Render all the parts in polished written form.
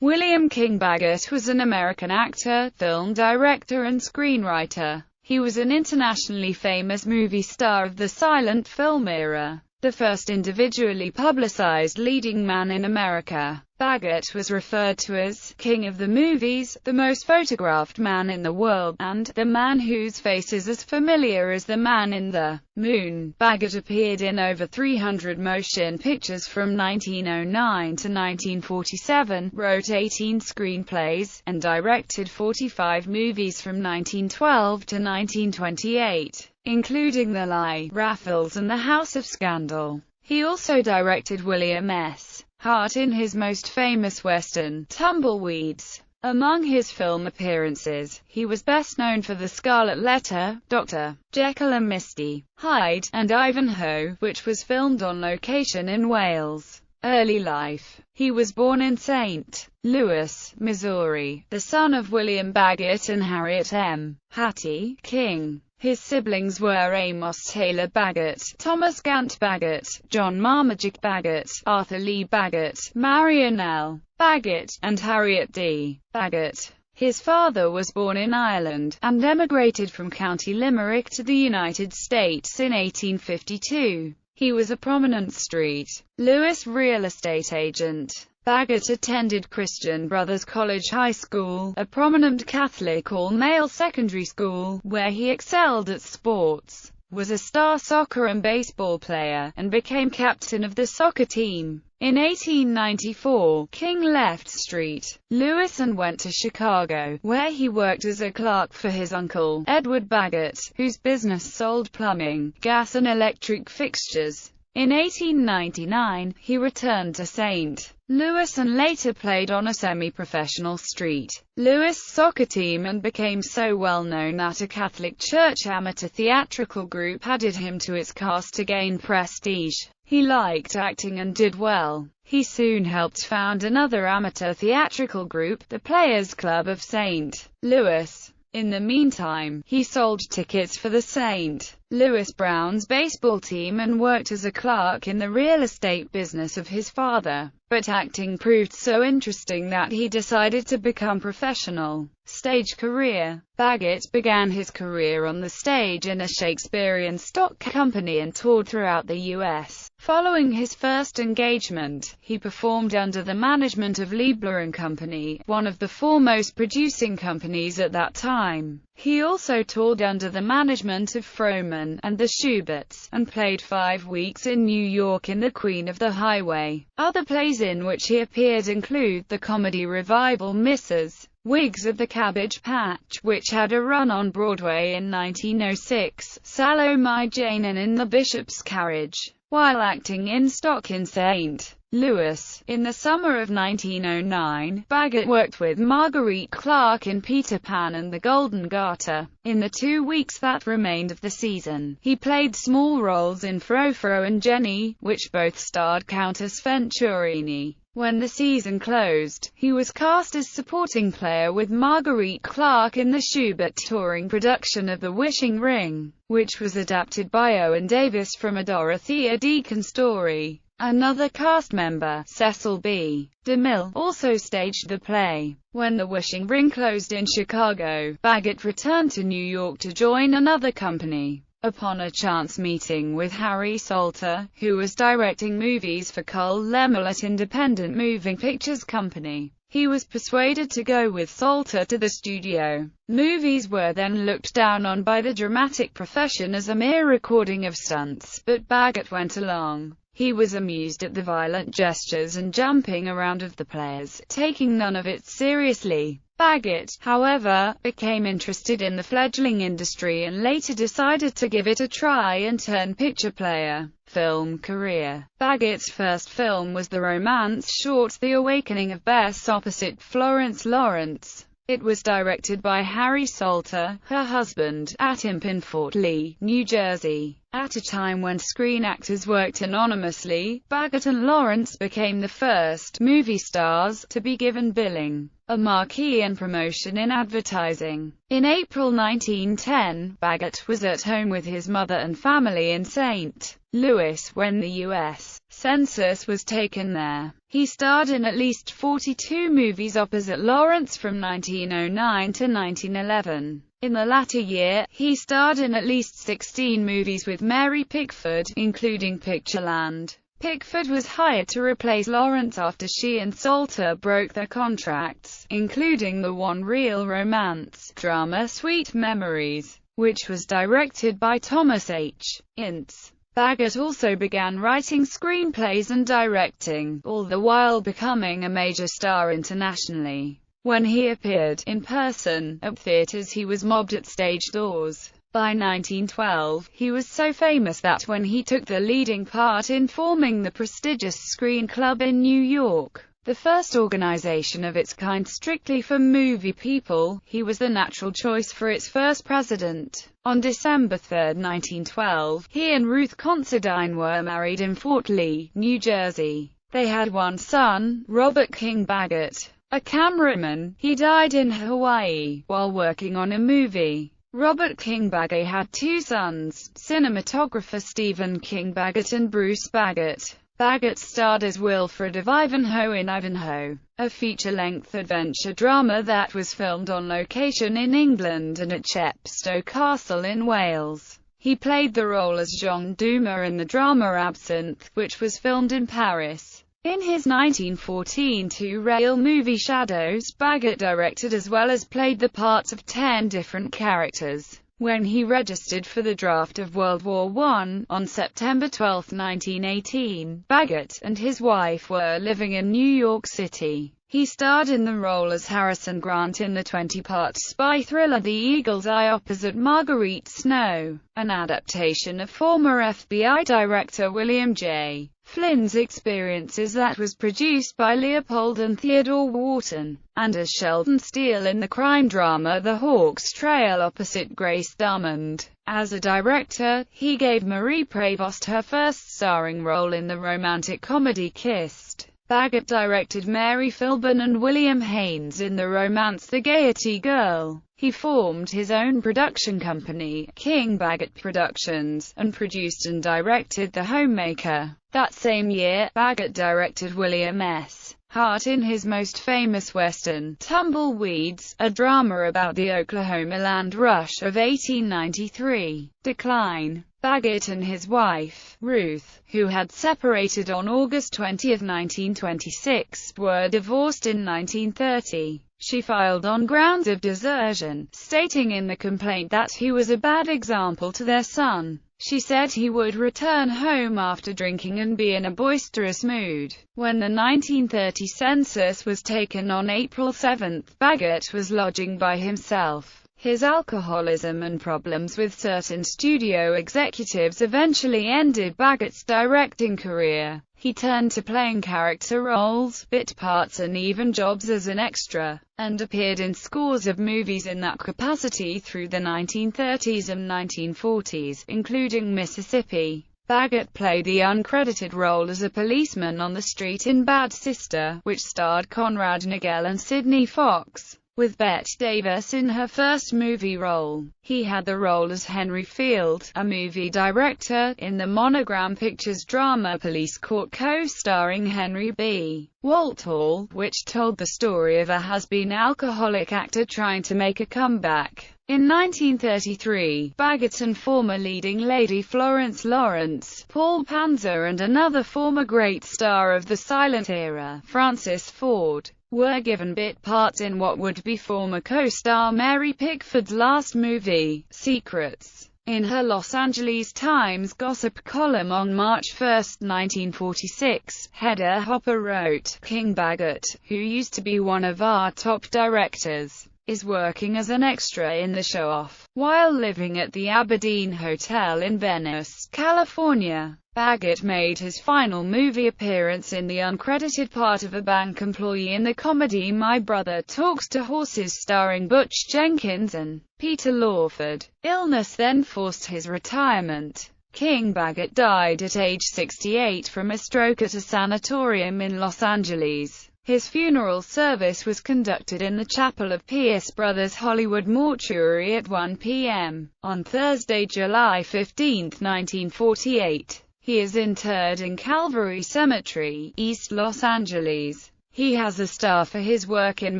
William King Baggot was an American actor, film director and screenwriter. He was an internationally famous movie star of the silent film era, the first individually publicized leading man in America. Baggot was referred to as "King of the Movies," the most photographed man in the world, and the man whose face is as familiar as the man in the moon. Baggot appeared in over 300 motion pictures from 1909 to 1947, wrote 18 screenplays, and directed 45 movies from 1912 to 1928, including The Lie, Raffles and The House of Scandal. He also directed William S. Hart in his most famous western, Tumbleweeds. Among his film appearances, he was best known for The Scarlet Letter, Dr. Jekyll and Mr. Hyde, and Ivanhoe, which was filmed on location in Wales. Early life. He was born in St. Louis, Missouri, the son of William Baggot and Harriet M. Hattie King. His siblings were Amos Taylor Baggot, Thomas Gant Baggot, John Marmaduke Baggot, Arthur Lee Baggot, Marion L. Baggot, and Harriet D. Baggot. His father was born in Ireland, and emigrated from County Limerick to the United States in 1852. He was a prominent St. Louis real estate agent. Baggot attended Christian Brothers College High School, a prominent Catholic all-male secondary school, where he excelled at sports, was a star soccer and baseball player, and became captain of the soccer team. In 1894, King left St. Louis and went to Chicago, where he worked as a clerk for his uncle, Edward Baggot, whose business sold plumbing, gas and electric fixtures. In 1899, he returned to St. Louis and later played on a semi-professional St. Louis soccer team and became so well known that a Catholic Church amateur theatrical group added him to its cast to gain prestige. He liked acting and did well. He soon helped found another amateur theatrical group, the Players Club of St. Louis. In the meantime, he sold tickets for the St. Louis Browns baseball team and worked as a clerk in the real estate business of his father. But acting proved so interesting that he decided to become professional. Stage career. Baggot began his career on the stage in a Shakespearean stock company and toured throughout the U.S. Following his first engagement, he performed under the management of Liebler & Company, one of the foremost producing companies at that time. He also toured under the management of Frohman and the Schuberts, and played 5 weeks in New York in The Queen of the Highway. Other plays in which he appeared include the comedy revival Mrs. Wiggs of the Cabbage Patch, which had a run on Broadway in 1906, Sallow My Jane and In the Bishop's Carriage. While acting in stock in St. Louis, in the summer of 1909, Baggot worked with Marguerite Clark in Peter Pan and the Golden Garter. In the 2 weeks that remained of the season, he played small roles in Frou-Frou and Jenny, which both starred Countess Venturini. When the season closed, he was cast as supporting player with Marguerite Clark in the Schubert touring production of The Wishing Ring, which was adapted by Owen Davis from a Dorothea Deacon story. Another cast member, Cecil B. DeMille, also staged the play. When The Wishing Ring closed in Chicago, Baggot returned to New York to join another company. Upon a chance meeting with Harry Salter, who was directing movies for Cole Lemel at Independent Moving Pictures Company, he was persuaded to go with Salter to the studio. Movies were then looked down on by the dramatic profession as a mere recording of stunts, but Baggot went along. He was amused at the violent gestures and jumping around of the players, taking none of it seriously. Baggot, however, became interested in the fledgling industry and later decided to give it a try and turn picture player. Film career. Baggot's first film was the romance short The Awakening of Bess opposite Florence Lawrence. It was directed by Harry Salter, her husband, at Imp in Fort Lee, New Jersey. At a time when screen actors worked anonymously, Baggot and Lawrence became the first movie stars to be given billing, a marquee and promotion in advertising. In April 1910, Baggot was at home with his mother and family in St. Louis when the U.S. census was taken there. He starred in at least 42 movies opposite Lawrence from 1909 to 1911. In the latter year, he starred in at least 16 movies with Mary Pickford, including Pictureland. Pickford was hired to replace Lawrence after she and Salter broke their contracts, including the one real romance drama Sweet Memories, which was directed by Thomas H. Ince. Baggot also began writing screenplays and directing, all the while becoming a major star internationally. When he appeared in person at theaters, he was mobbed at stage doors. By 1912, he was so famous that when he took the leading part in forming the prestigious Screen Club in New York, the first organization of its kind strictly for movie people, he was the natural choice for its first president. On December 3, 1912, he and Ruth Considine were married in Fort Lee, New Jersey. They had one son, Robert King Baggot, a cameraman. He died in Hawaii while working on a movie. Robert King Baggot had two sons, cinematographer Stephen King Baggot and Bruce Baggot. Baggot starred as Wilfred of Ivanhoe in Ivanhoe, a feature-length adventure drama that was filmed on location in England and at Chepstow Castle in Wales. He played the role as Jean Dumas in the drama Absinthe, which was filmed in Paris. In his 1914 two-reel movie Shadows, Baggot directed as well as played the parts of 10 different characters. When he registered for the draft of World War I, on September 12, 1918, Baggot and his wife were living in New York City. He starred in the role as Harrison Grant in the 20-part spy thriller The Eagle's Eye opposite Marguerite Snow, an adaptation of former FBI Director William J. Flynn's experiences that was produced by Leopold and Theodore Wharton, and as Sheldon Steele in the crime drama The Hawk's Trail opposite Grace Darmond. As a director, he gave Marie Prevost her first starring role in the romantic comedy Kissed. Baggot directed Mary Filburn and William Haynes in the romance The Gaiety Girl. He formed his own production company, King Baggot Productions, and produced and directed The Homemaker. That same year, Baggot directed William S. Hart in his most famous western, Tumbleweeds, a drama about the Oklahoma land rush of 1893. Decline. Baggot and his wife, Ruth, who had separated on August 20, 1926, were divorced in 1930. She filed on grounds of desertion, stating in the complaint that he was a bad example to their son. She said he would return home after drinking and be in a boisterous mood. When the 1930 census was taken on April 7, Baggot was lodging by himself. His alcoholism and problems with certain studio executives eventually ended Baggot's directing career. He turned to playing character roles, bit parts and even jobs as an extra, and appeared in scores of movies in that capacity through the 1930s and 1940s, including Mississippi. Baggot played the uncredited role as a policeman on the street in Bad Sister, which starred Conrad Nagel and Sidney Fox, with Bette Davis in her first movie role. He had the role as Henry Field, a movie director, in the Monogram Pictures drama Police Court co-starring Henry B. Walthall, which told the story of a has-been alcoholic actor trying to make a comeback. In 1933, Baggot and former leading lady Florence Lawrence, Paul Panzer and another former great star of the silent era, Francis Ford, were given bit parts in what would be former co-star Mary Pickford's last movie, Secrets. In her Los Angeles Times gossip column on March 1, 1946, Hedda Hopper wrote, "King Baggot, who used to be one of our top directors, is working as an extra in the show-off, while living at the Aberdeen Hotel in Venice, California." Baggot made his final movie appearance in the uncredited part of a bank employee in the comedy My Brother Talks to Horses starring Butch Jenkins and Peter Lawford. Illness then forced his retirement. King Baggot died at age 68 from a stroke at a sanatorium in Los Angeles. His funeral service was conducted in the chapel of Pierce Brothers Hollywood Mortuary at 1 p.m. on Thursday, July 15, 1948. He is interred in Calvary Cemetery, East Los Angeles. He has a star for his work in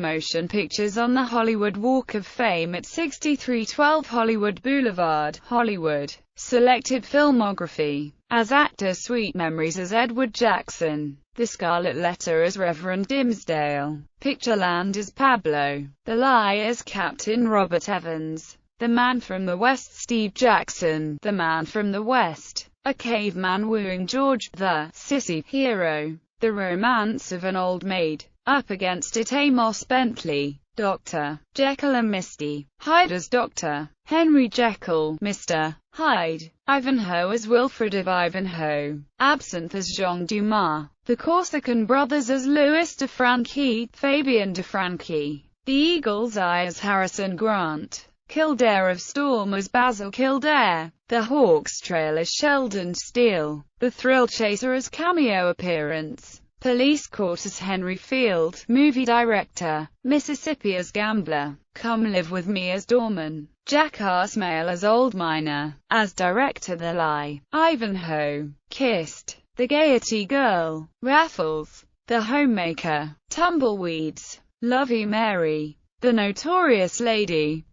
motion pictures on the Hollywood Walk of Fame at 6312 Hollywood Boulevard, Hollywood. Selected filmography. As actor, Sweet Memories as Edward Jackson. The Scarlet Letter as Reverend Dimsdale. Pictureland as Pablo. The Lie as Captain Robert Evans. The Man from the West, Steve Jackson. The Man from the West. A Caveman Wooing George, the Sissy Hero. The Romance of an Old Maid. Up Against It, Amos Bentley. Dr. Jekyll and Misty. Hyde as Dr. Henry Jekyll, Mr. Hyde. Ivanhoe as Wilfred of Ivanhoe. Absinthe as Jean Dumas. The Corsican Brothers as Louis de Franchi, Fabian de Franchi. The Eagle's Eye as Harrison Grant. Kildare of Storm as Basil Kildare. The Hawk's Trail as Sheldon Steele. The Thrill Chaser as cameo appearance. Police Court as Henry Field, movie director. Mississippi as Gambler. Come Live With Me as Doorman. Jackass Male as Old Miner. As director, The Lie. Ivanhoe. Kissed. The Gaiety Girl. Raffles. The Homemaker. Tumbleweeds. Lovey Mary. The Notorious Lady.